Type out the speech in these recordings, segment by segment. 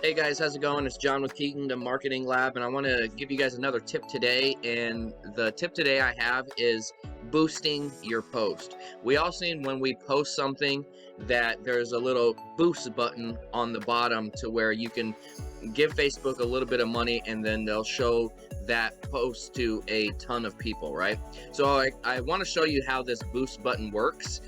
Hey guys, how's it going? It's John with Kingdom Marketing Lab, and I want to give you guys another tip today. And the tip today I have is boosting your post. We all seen when we post something that there's a little boost button on the bottom to where you can give Facebook a little bit of money and then they'll show that post to a ton of people, right? So I want to show you how this boost button works.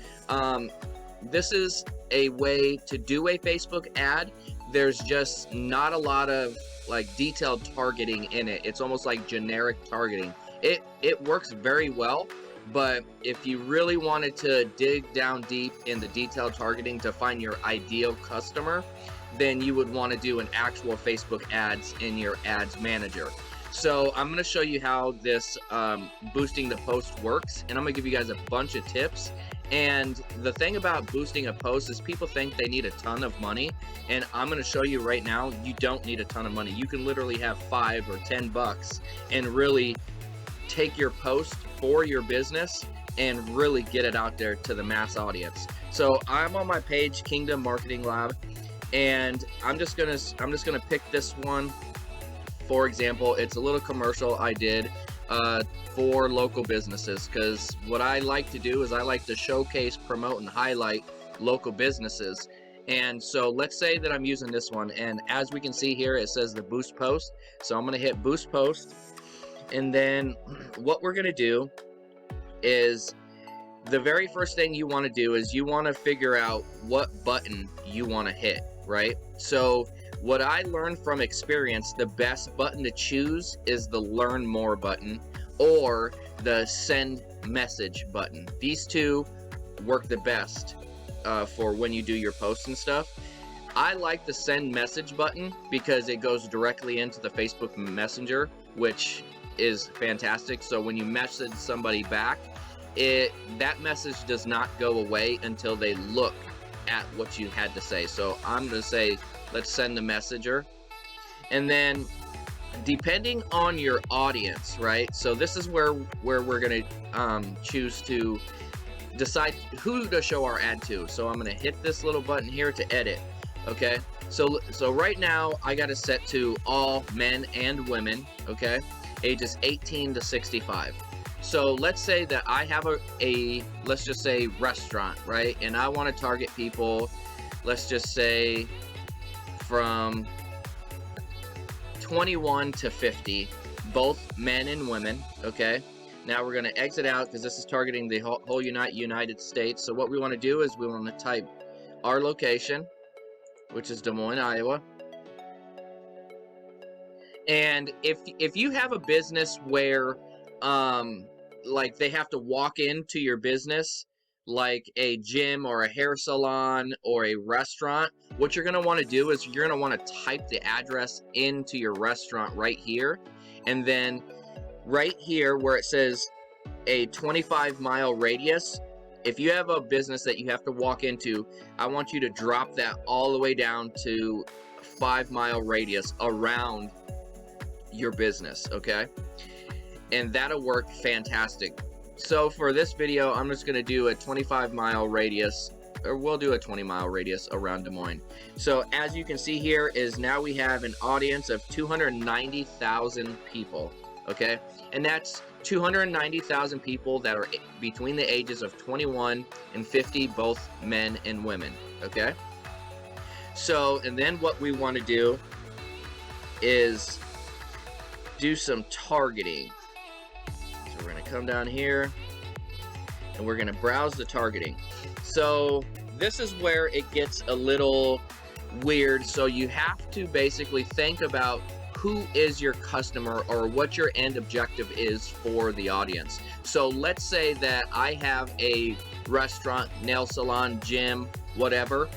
This is a way to do a Facebook ad. There's just not a lot of like detailed targeting in it. It's almost like generic targeting. It works very well, but if you really wanted to dig down deep in the detailed targeting to find your ideal customer, then you would want to do an actual Facebook ads in your ads manager. So I'm going to show you how this boosting the post works, and I'm going to give you guys a bunch of tips. And the thing about boosting a post is people think they need a ton of money, and I'm going to show you right now you don't need a ton of money. You can literally have $5 or $10 and really take your post for your business and really get it out there to the mass audience. So I'm on my page, Kingdom Marketing Lab, and I'm just gonna pick this one. For example, it's a little commercial I did for local businesses, because what I like to do is I like to showcase, promote, and highlight local businesses. And so let's say that I'm using this one, and as we can see here, it says the boost post. So I'm going to hit boost post, and then what we're going to do is the very first thing you want to do is you want to figure out what button you want to hit, right? So what I learned from experience, the best button to choose is the learn more button or the send message button. These two work the best for when you do your posts and stuff. I like the send message button because it goes directly into the Facebook Messenger, which is fantastic. So when you message somebody back, that message does not go away until they look at what you had to say. So I'm going to say, let's send the messenger. And then depending on your audience, right? So this is where we're going to choose to decide who to show our ad to. So I'm going to hit this little button here to edit. Okay. So right now I got it set to all men and women. Okay. Ages 18 to 65. So let's say that I have a let's just say restaurant, right? And I want to target people, let's just say from 21 to 50, both men and women, okay? Now we're going to exit out because this is targeting the whole United States. So what we want to do is we want to type our location, which is Des Moines, Iowa. And if you have a business where like they have to walk into your business, like a gym or a hair salon or a restaurant, what you're going to want to do is you're going to want to type the address into your restaurant right here. And then right here where it says a 25-mile radius, if you have a business that you have to walk into, I want you to drop that all the way down to a 5-mile radius around your business, okay? And that'll work fantastic. So for this video, I'm just going to do a 25-mile radius, or we'll do a 20-mile radius around Des Moines. So as you can see here is now we have an audience of 290,000 people, okay? And that's 290,000 people that are between the ages of 21 and 50, both men and women, okay? So, and then what we want to do is do some targeting. So we're going to come down here and we're going to browse the targeting. So this is where it gets a little weird. So you have to basically think about who is your customer or what your end objective is for the audience. So let's say that I have a restaurant, nail salon, gym, whatever,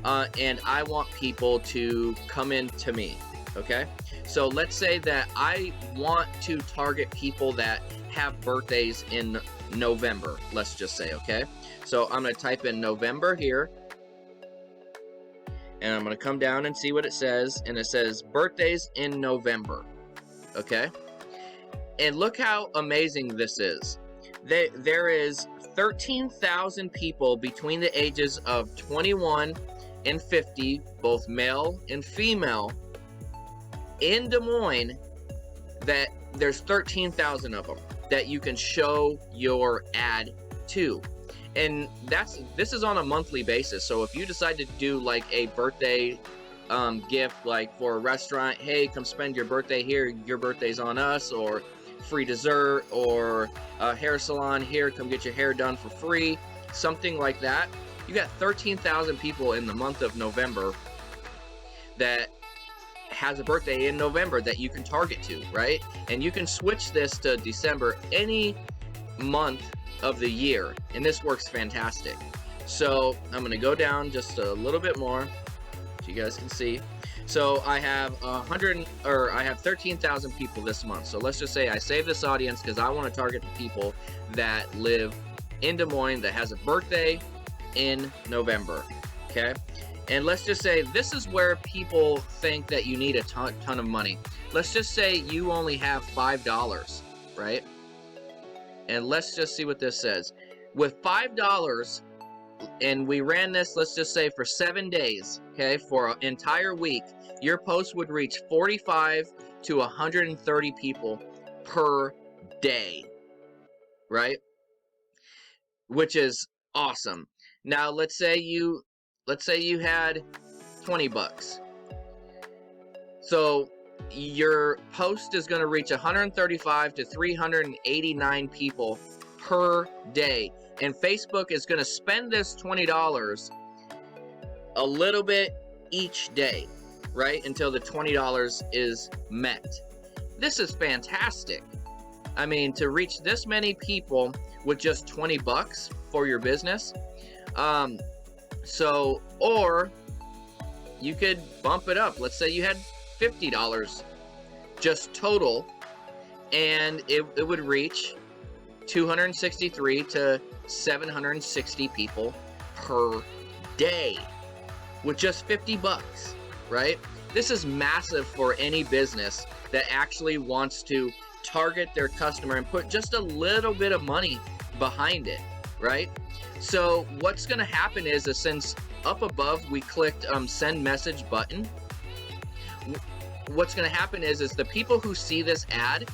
and I want people to come in to me, okay? So let's say that I want to target people that have birthdays in November, let's just say, okay? So I'm going to type in November here, and I'm going to come down and see what it says, and it says birthdays in November, okay? And look how amazing this is. There is 13,000 people between the ages of 21 and 50, both male and female, in Des Moines that there's 13,000 of them that you can show your ad to. And this is on a monthly basis. So if you decide to do like a birthday gift, like for a restaurant, hey, come spend your birthday here, your birthday's on us, or free dessert, or a hair salon here, come get your hair done for free, something like that. You got 13,000 people in the month of November that has a birthday in November that you can target to, right? And you can switch this to December, any month of the year, and this works fantastic. So I'm going to go down just a little bit more so you guys can see. So I have 13,000 people this month. So let's just say I save this audience because I want to target the people that live in Des Moines that has a birthday in November. Okay, and let's just say this is where people think that you need a ton of money. Let's just say you only have $5, right? And let's just see what this says. With $5, and we ran this, let's just say for 7 days, okay, for an entire week, your post would reach 45 to 130 people per day, right? Which is awesome. Now let's say you had 20 bucks. So your post is going to reach 135 to 389 people per day. And Facebook is going to spend this $20 a little bit each day, right? Until the $20 is met. This is fantastic. I mean, to reach this many people with just 20 bucks for your business. So, or you could bump it up. Let's say you had $50 just total, and it would reach 263 to 760 people per day with just 50 bucks, right? This is massive for any business that actually wants to target their customer and put just a little bit of money behind it, right? So what's going to happen is since up above we clicked send message button, what's going to happen is the people who see this ad,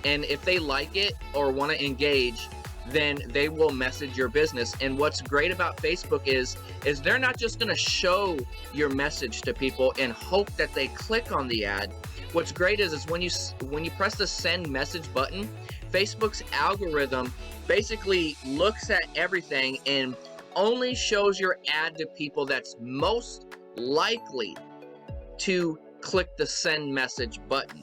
and if they like it or want to engage, then they will message your business. And what's great about Facebook is they're not just going to show your message to people and hope that they click on the ad. What's great is when you press the send message button, Facebook's algorithm basically looks at everything and only shows your ad to people that's most likely to click the send message button.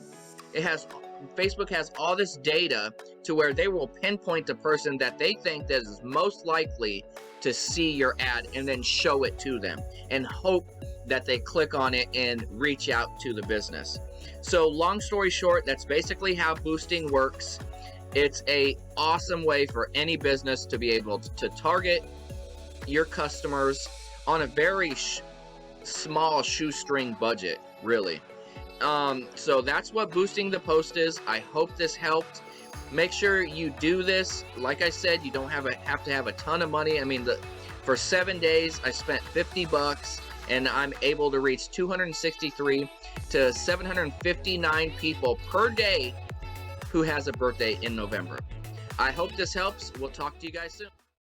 Facebook has all this data to where they will pinpoint the person that they think that is most likely to see your ad and then show it to them and hope that they click on it and reach out to the business. So long story short, that's basically how boosting works. It's an awesome way for any business to be able to target your customers on a very small shoestring budget, really. So that's what boosting the post is. I hope this helped. Make sure you do this. Like I said, you don't have to have a ton of money. I mean, for 7 days, I spent 50 bucks, and I'm able to reach 263 to 759 people per day who has a birthday in November. I hope this helps. We'll talk to you guys soon.